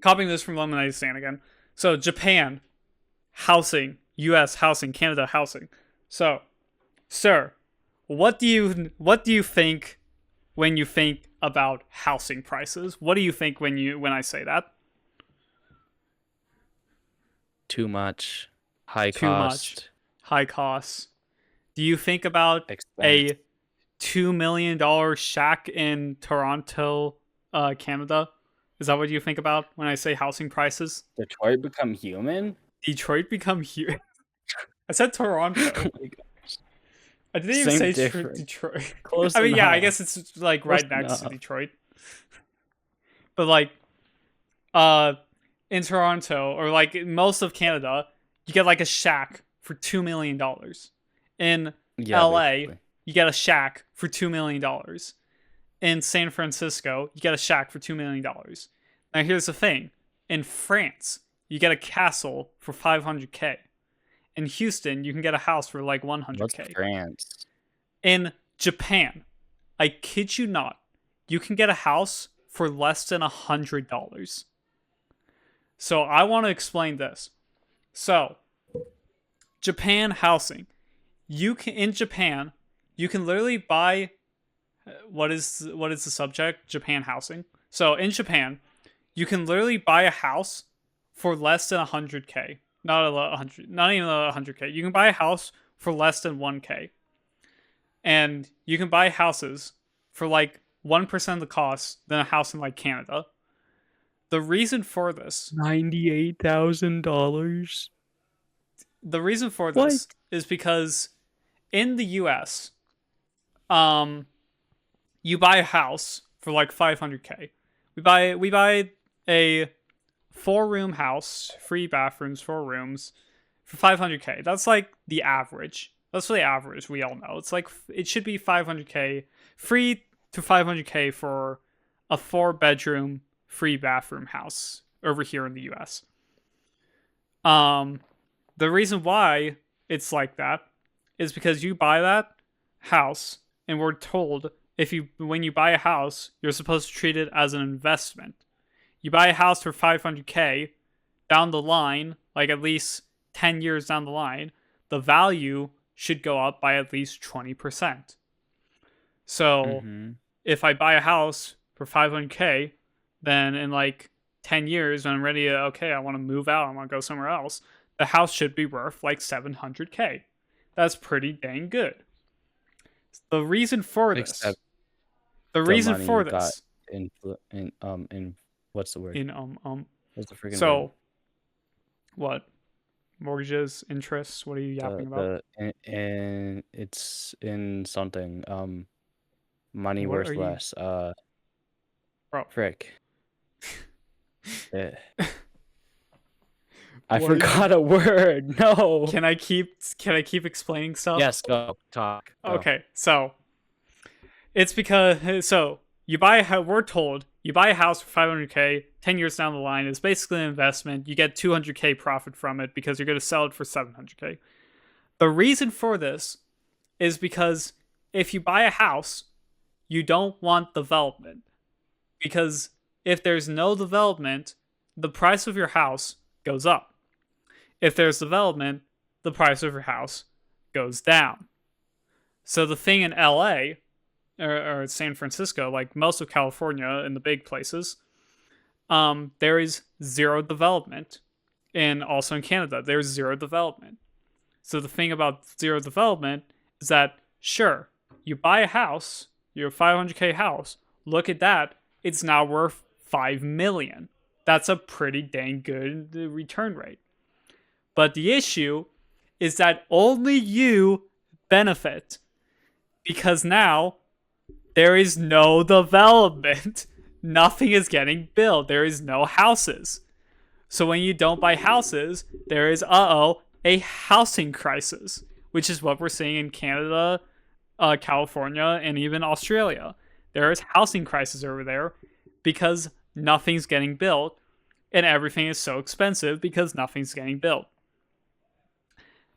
copying this from Lemonade Stand again. So Japan, housing, U.S. housing, Canada housing. So, sir, what do you think when you think about housing prices? What do you think when I say that? Too much. High Too much, cost. high costs. Do you think about Expense. a $2 million shack in Toronto, Canada? Is that what you think about when I say housing prices? Detroit become human? Detroit become huge. I said Toronto. Oh my god. I didn't even Same say difference. Detroit. Close I mean, yeah, I enough. guess it's like Close right next to enough. Detroit. But like, uh, in Toronto or like in most of Canada, you get like a shack for $2 million. In Yeah, LA, basically. you get a shack for $2 million. In San Francisco, you get a shack for $2 million. Now here's the thing: in France, you get a castle for 500K. In Houston, you can get a house for like What's 100K. France? In Japan, I kid you not, you can get a house for less than $100. So I want to explain this. So Japan housing, you can in Japan, you can literally buy what is the subject? Japan housing. So in Japan, you can literally buy a house for less than 100K. Not a hundred, not even 100K. You can buy a house for less than 1K, and you can buy houses for like 1% of the cost than a house in like Canada. The reason for this, $98,000. the reason for What? this is because in the U.S., um, you buy a house for like 500K. We buy a 4 room house, 3 bathrooms, 4 rooms for 500K. That's like the average. That's the average. We all know it's like it should be 500K, 3 to 500K for a 4 bedroom, 3 bathroom house over here in the U.S. Um, the reason why it's like that is because you buy that house, and we're told if you when you buy a house, you're supposed to treat it as an investment. You buy a house for 500K down the line, like at least 10 years down the line, the value should go up by at least 20%. So Mm-hmm. if I buy a house for 500K, then in like 10 years, when I'm ready to, okay, I want to move out, I want to go somewhere else, the house should be worth like 700K. That's pretty dang good. The reason for this, Except the the reason money for you got this, in what's the word? in, What's the freaking word? so what? Mortgages, interests, what are you yapping about? And it's in something. Money What are worth you, less. bro? Frick. Eh. I What are you, forgot a word. No. can I keep explaining stuff? Yes, go talk. Go. Okay, so it's because you buy we're told you buy a house for 500K, 10 years down the line, it's basically an investment. You get 200K profit from it because you're going to sell it for 700K. The reason for this is because if you buy a house, you don't want development, because if there's no development, the price of your house goes up. If there's development, the price of your house goes down. So the thing in LA, or San Francisco, like most of California and the big places, there is zero development. And also in Canada, there's zero development. So the thing about zero development is that, sure, you buy a house, your 500K house, look at that, it's now worth 5 million. That's a pretty dang good return rate. But the issue is that only you benefit, because now there is no development. Nothing is getting built. There is no houses. So when you don't buy houses, there is a housing crisis, which is what we're seeing in Canada, California, and even Australia. There is housing crisis over there because nothing's getting built, and everything is so expensive because nothing's getting built.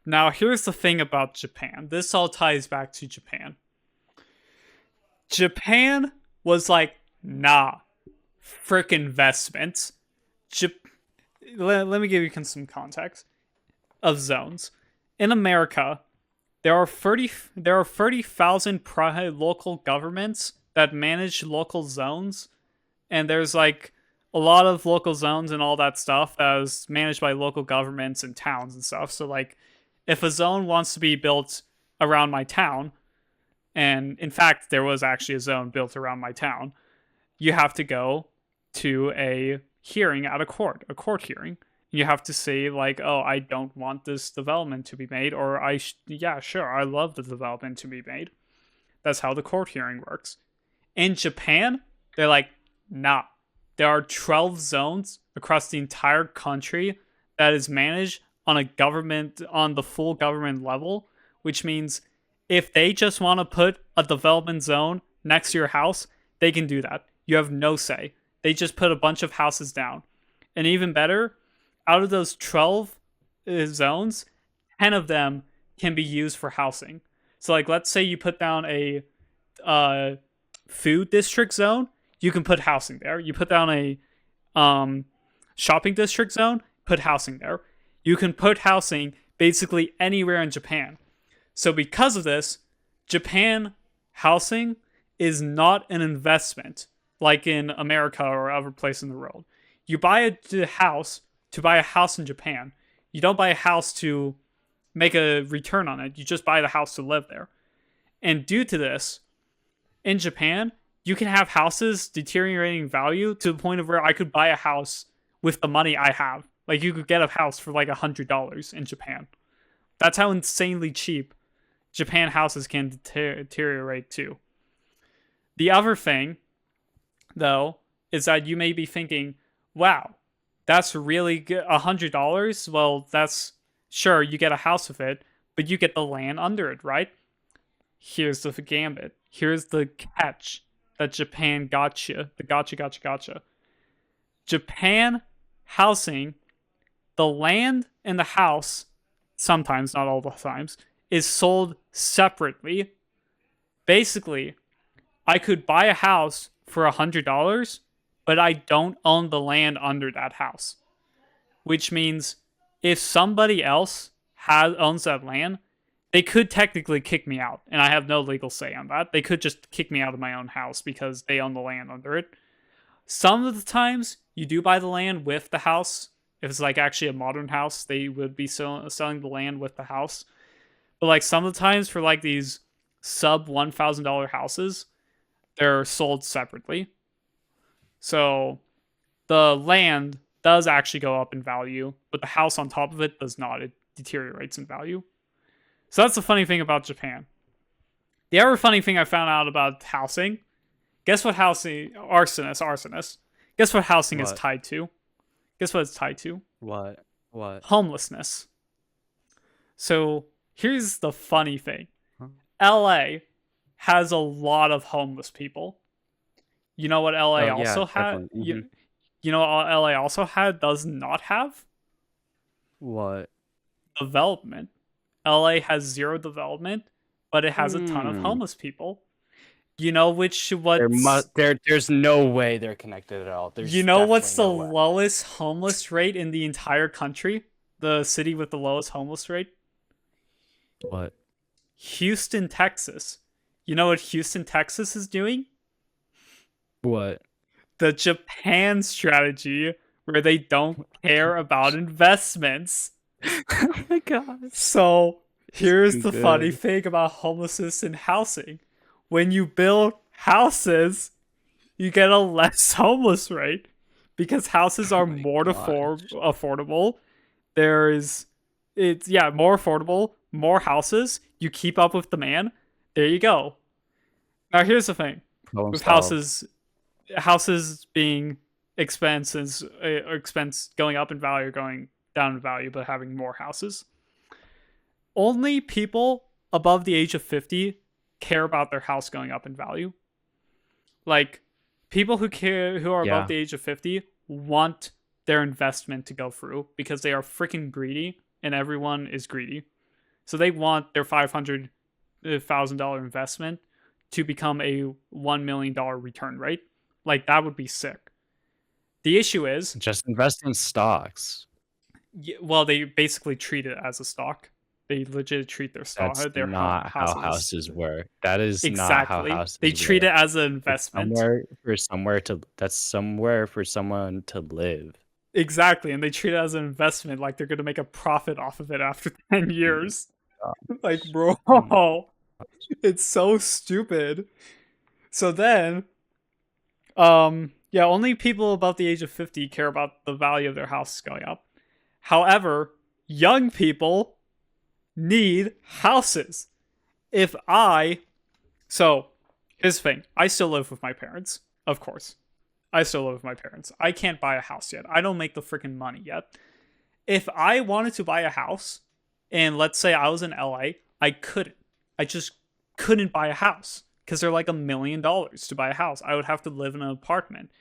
Now, here's the thing about Japan. This all ties back to Japan. Japan was like, nah, frick investments. Jap- let me give you some context of zones. In America, there are 30,000 local governments that manage local zones, and there's like a lot of local zones and all that stuff that is managed by local governments and towns and stuff. So like if a zone wants to be built around my town, and in fact there was actually a zone built around my town, you have to go to a hearing at a court hearing. You have to say like, oh, I don't want this development to be made, or yeah, sure, I love the development to be made. That's how the court hearing works. In Japan, they're like, nah. There are 12 zones across the entire country that is managed on the full government level, which means if they just want to put a development zone next to your house, they can do that. You have no say. They just put a bunch of houses down. And even better, out of those 12 zones, 10 of them can be used for housing. So like let's say you put down a food district zone, you can put housing there. You put down a shopping district zone, put housing there. You can put housing basically anywhere in Japan. So because of this, Japan housing is not an investment like in America or other places in the world. You buy a house to buy a house in Japan. You don't buy a house to make a return on it. You just buy the house to live there. And due to this, in Japan, you can have houses deteriorating value to the point of where I could buy a house with the money I have. Like you could get a house for like $100 in Japan. That's how insanely cheap Japan houses can deteriorate too. The other thing, though, is that you may be thinking, wow, that's really good. $100? Well, that's sure, you get a house with it, but you get the land under it, right? Here's the gambit. Here's the catch that Japan gotcha. The gotcha. Japan housing, the land and the house, sometimes, not all the times, is sold separately. Basically, I could buy a house for $100, but I don't own the land under that house. Which means if somebody else owns that land, they could technically kick me out, and I have no legal say on that. They could just kick me out of my own house because they own the land under it. Some of the times, you do buy the land with the house. If it's like actually a modern house, they would be selling the land with the house. But like some of the times for like these sub $1,000 houses, they're sold separately. So the land does actually go up in value, but the house on top of it does not. It deteriorates in value. So that's the funny thing about Japan. The other funny thing I found out about housing, guess what housing, arsonist. Guess what housing is tied to? Guess what it's tied to? What? Homelessness. So here's the funny thing. Huh? LA has a lot of homeless people. You know what LA also had? Mm-hmm. You know what LA also does not have? What? Development. LA has zero development, but it has a ton of homeless people. You know there's no way they're connected at all. You know what's the lowest homeless rate in the entire country? The city with the lowest homeless rate? What? Houston, Texas. You know what Houston, Texas is doing? What? The Japan strategy, where they don't care about investments. Oh my god. So here's the funny thing about homelessness and housing. When you build houses, you get a less homeless rate because houses are more affordable. More affordable, more houses. You keep up with demand. There you go. Now here's the thing with houses being expense going up in value, going down in value, but having more houses. Only people above the age of 50 care about their house going up in value. Like people who are above the age of 50 want their investment to go through because they are freaking greedy, and everyone is greedy. So they want their $500,000 investment to become a $1 million return rate. Like that would be sick. The issue is, Just invest in stocks. well, they basically treat it as a stock. They legit treat their That's stock, their not how houses. houses work. That is not how Exactly. They houses treat work. it as an It's investment. somewhere for somewhere to that's somewhere for someone to live. Exactly. And they treat it as an investment like they're going to make a profit off of it after 10 Oh my years. Like, gosh. bro, Oh my it's so stupid. So then, yeah, only people above the age of 50 care about the value of their house going up. However, young people need houses. If I, so here's the thing, I still live with my parents, of course. I still live with my parents. I can't buy a house yet. I don't make the freaking money yet. If I wanted to buy a house, and let's say I was in LA, I couldn't. I just couldn't buy a house because they're like $1 million to buy a house. I would have to live in an apartment.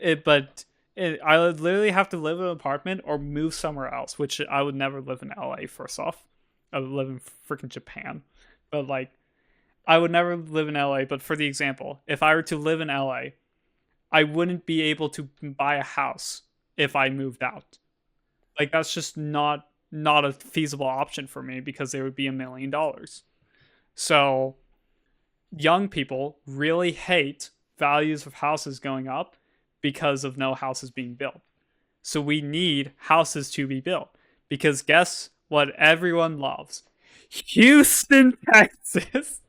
I would literally have to live in an apartment or move somewhere else, which I would never live in LA. First off, I would live in freaking Japan, but like I would never live in LA. But for the example, if I were to live in LA, I wouldn't be able to buy a house if I moved out. Like that's just not a feasible option for me because they would be $1 million. So young people really hate values of houses going up because of no houses being built. So we need houses to be built because guess what everyone loves? Houston, Texas.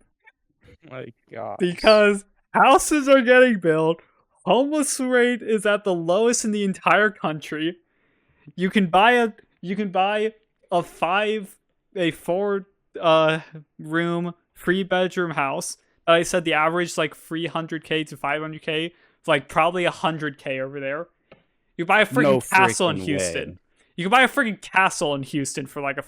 my gosh. Because houses are getting built, homeless rate is at the lowest in the entire country. You can buy a you can buy a five a four room 3 bedroom house. I said the average is like 300K to 500K. It's like probably 100K over there. You buy a No freaking castle in freaking Houston. way. You can buy a freaking castle in Houston for like a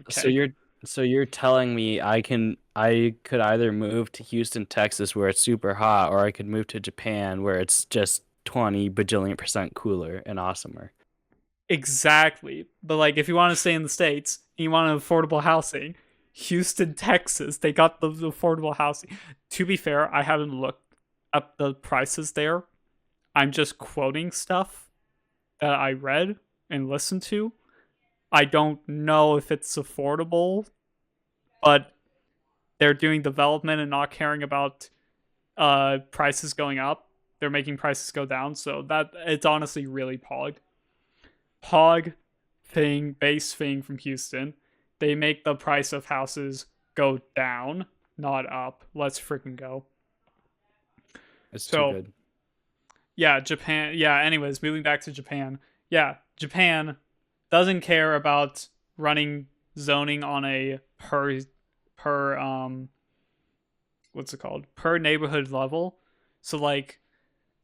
So 500K. you're telling me I could either move to Houston, Texas where it's super hot, or I could move to Japan where it's just 20 bajillion% cooler and awesomer. Exactly. But like if you want to stay in the States and you want affordable housing, Houston, Texas, they got the affordable housing. To be fair, I haven't looked up the prices there. I'm just quoting stuff that I read and listened to. I don't know if it's affordable, but they're doing development and not caring about prices going up. They're making prices go down, so that it's honestly really pog thing, base thing from Houston. They make the price of houses go down, not up. Let's freaking go. It's too So, good. yeah, Japan. Yeah, anyways, moving back to Japan. Yeah, Japan doesn't care about running zoning on a per what's it called? Per neighborhood level. So like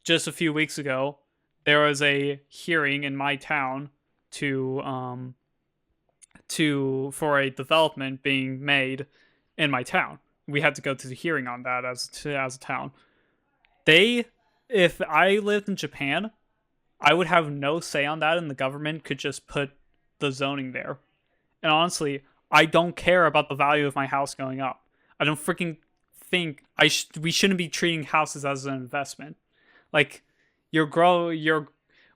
just a few weeks ago, there was a hearing in my town to for a development being made in my town. We had to go to the hearing on that as a town. They if I lived in Japan, I would have no say on that and the government could just put the zoning there. And honestly, I don't care about the value of my house going up. I don't freaking think we shouldn't be treating houses as an investment. Like you're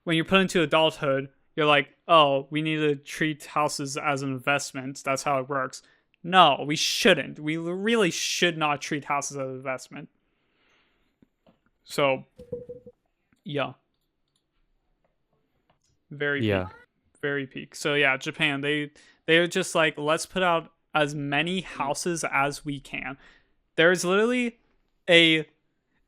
when you're put into adulthood, you're like, "Oh, we need to treat houses as an investment. That's how it works." No, we shouldn't. We really should not treat houses as an investment. So, yeah, very Yeah. peak. Very peak. So yeah, Japan, they're just like, let's put out as many houses as we can. There's literally a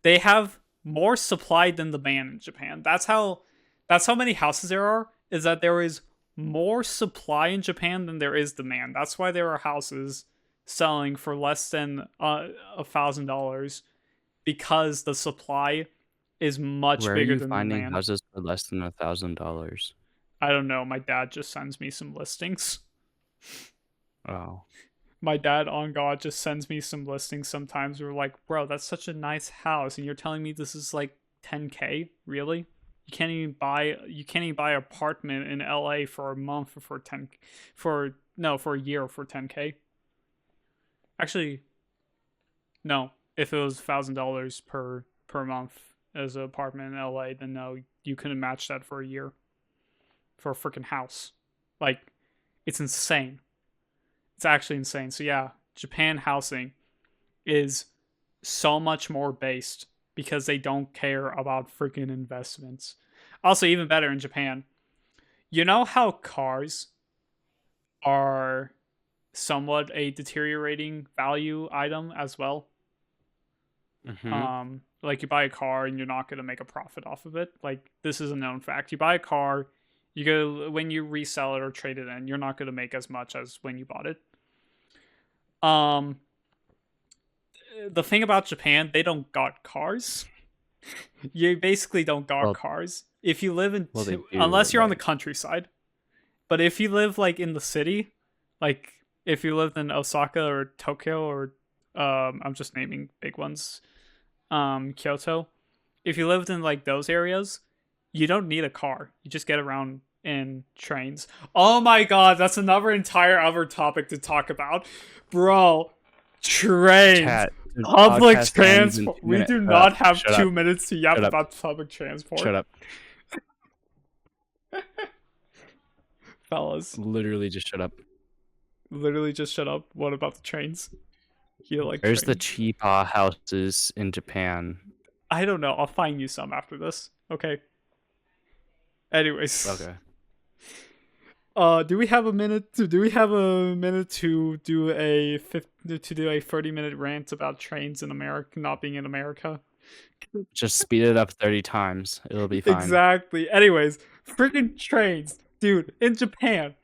they have more supply than demand in Japan. That's how many houses there are, is that there is more supply in Japan than there is demand. That's why there are houses selling for less than $1,000 because the supply is much Where are bigger you than the finding demand. houses for less than $1,000? I don't know. My dad just sends me some listings. Oh. My dad on God just sends me some listings sometimes. We're like, bro, that's such a nice house, and you're telling me this is like 10K? Really? You can't even buy an apartment in LA for a month for 10 for no, for a year for 10K. Actually, no. If it was $1,000 per month as an apartment in LA, then no, you couldn't match that for a year for a freaking house. Like, it's insane. It's actually insane. So yeah, Japan housing is so much more based because they don't care about freaking investments. Also, even better in Japan, you know how cars are somewhat a deteriorating value item as well? Mm-hmm. Like you buy a car and you're not going to make a profit off of it. Like this is a known fact. You buy a car, you go when you resell it or trade it in, you're not going to make as much as when you bought it. Um, the thing about Japan, they don't got cars. You basically don't got Well, cars. If you live in, well, they do, unless you're on the but countryside, but if you live like in the city, like if you lived in Osaka or Tokyo or I'm just naming big ones, Kyoto. If you lived in like those areas, you don't need a car. You just get around in trains. Oh my god, that's another entire other topic to talk about, bro. Trains, chat. The public podcast ends in transport. 2 We minutes. do Shut up. not have Shut up. 2 minutes to yap Shut up. about public transport, Shut up. fellas. Literally, just shut up. Literally, just shut up. What about the trains? You like There's the trains? cheap houses in Japan. I don't know. I'll find you some after this. Okay. Anyways. Okay. Do we have a minute? Do we have a minute to do a 30-minute rant about trains in America not being in America? Just speed it up 30 times. It'll be fine. Exactly. Anyways, freaking trains, dude. In Japan,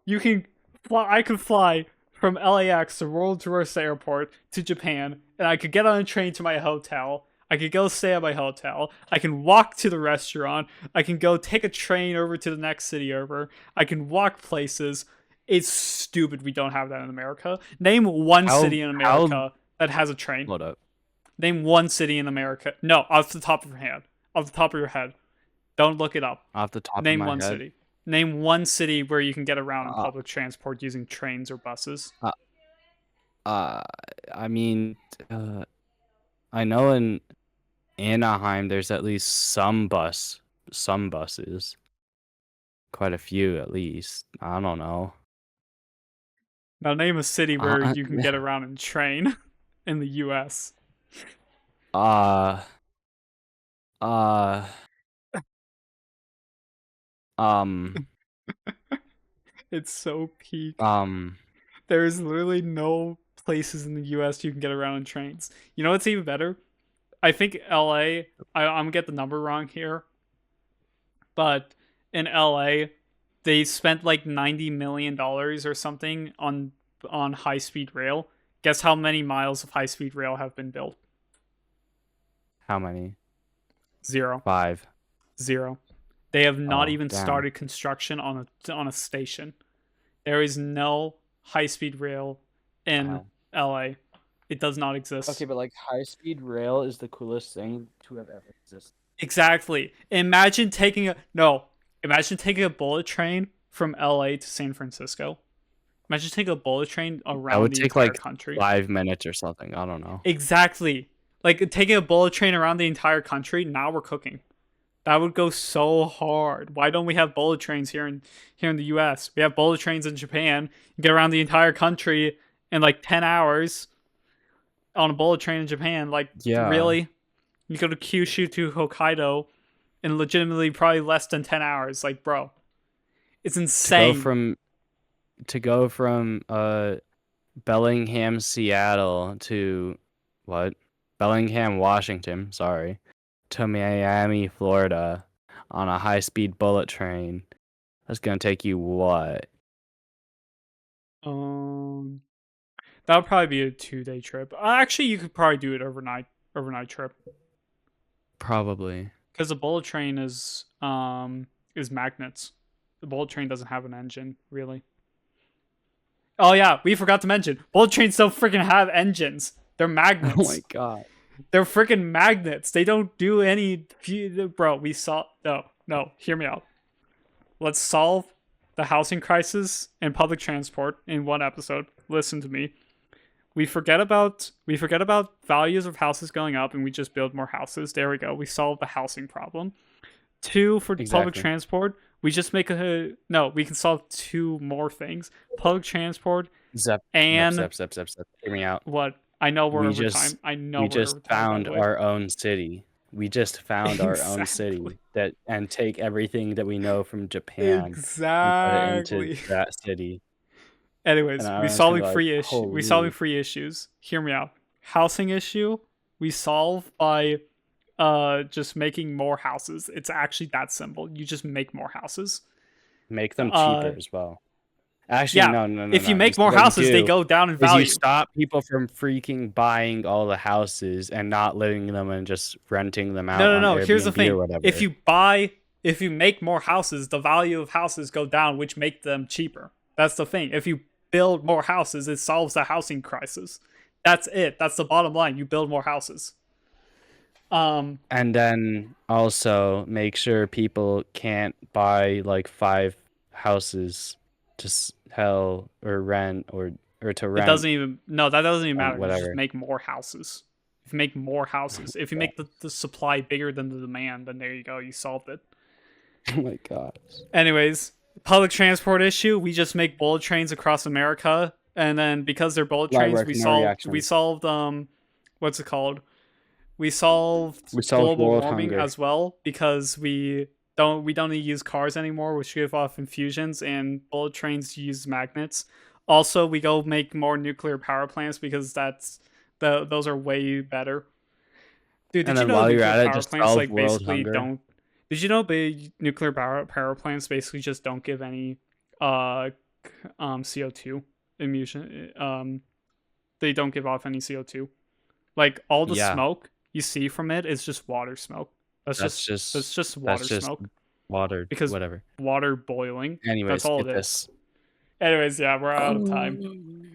you can fly. I could fly from LAX to World Tourist Airport to Japan, and I could get on a train to my hotel. I could go stay at my hotel. I can walk to the restaurant. I can go take a train over to the next city over. I can walk places. It's stupid we don't have that in America. Name one city in America that has a train. Hold up. Name one city in America. No, off the top of your head. Off the top of your head. Don't look it up. Off the top Name of my one head. city. Name one city where you can get around in Uh, public transport using trains or buses. I mean, I know in Anaheim there's at least some buses. Quite a few at least. I don't know. Now name a city where Uh, you can get around in train in the US. uh, uh, um, It's so peak. um, There's literally no places in the US you can get around in trains. You know what's even better? I think LA, I'm gonna get the number wrong here, but in LA, they spent like $90 million or something on high speed rail. Guess how many miles of high speed rail have been built? how many? Zero. 5. Zero. They have not Oh, even damn. started construction on a station. There is no high speed rail in Wow. LA. It does not exist. Okay, but like high-speed rail is the coolest thing to have ever existed. Exactly. Imagine taking a bullet train from LA to San Francisco. Imagine taking a bullet train That around would the take entire like country. 5 minutes or something. I don't know. Exactly. Like taking a bullet train around the entire country, now we're cooking. That would go so hard. Why don't we have bullet trains here in the US? We have bullet trains in Japan. You get around the entire country in like 10 hours on a bullet train in Japan. Like, Yeah. really? You go to Kyushu to Hokkaido in legitimately probably less than 10 hours. Like, bro, it's insane. To go from Bellingham, Seattle to what? Bellingham, Washington, sorry, to Miami, Florida on a high-speed bullet train. That's going to take you what? That would probably be a 2-day trip. Actually, you could probably do it overnight trip. Probably. Because the bullet train is magnets. The bullet train doesn't have an engine, really. Oh yeah, we forgot to mention, bullet trains don't freaking have engines. They're magnets. Oh my god. They're freaking magnets. They don't do any. Bro, we saw. No, hear me out. Let's solve the housing crisis and public transport in one episode. Listen to me. We forget about values of houses going up and we just build more houses. There we go. We solved the housing problem. 2 for public Exactly. transport. We just make a no. We can solve 2 more things: public transport Zep, zep, and zep, zep, zep, zep. Hear me out. what? I know we're We over just time. I know we we're just over time. By found the way. our own city. We just found our own Exactly. city that and take everything that we know from Japan and put it into Exactly. that city. And Anyways, we everyone's gonna solving be like, free issue. We solving holy, free issues. Hear me out. Housing issue. We solve by just making more houses. It's actually that simple. You just make more houses. make them Uh cheaper as well. Actually, yeah. no, no, no, If you no. You make see more what you houses, they do go down in is you value. stop people from freaking buying all the houses and not living in them and just renting them out No, no, on no. Here's the Airbnb or thing. whatever. If you make more houses, the value of houses go down, which make them cheaper. That's the thing. If you build more houses, it solves the housing crisis. That's it. That's the bottom line. You build more houses. And then also make sure people can't buy like 5 houses to sell or rent or to It rent doesn't even no, that doesn't even and matter. You just whatever. make more houses. If you make more houses, if you make the supply bigger than the demand, then there you go. You solved it. Oh my gosh. Anyways, public transport issue. We just make bullet trains across America, and then because they're bullet Light trains, work, we no solved reaction. what's it called? We solved We solved global world warming hunger. as well because we don't need to use cars anymore, which give off infusions, and bullet trains use magnets. Also, we go make more nuclear power plants because those are way better. Dude, And did you then know while you're nuclear at it, power just plants solve like world basically hunger. don't? Did you know nuclear power plants basically just don't give any uh CO2 emission? They don't give off any CO2. Like all the Yeah, smoke you see from it is just water smoke. That's that's just just that's just that's water just smoke water, because whatever. water boiling. That's Anyways, all get it is. this. Anyways, yeah, we're out of time.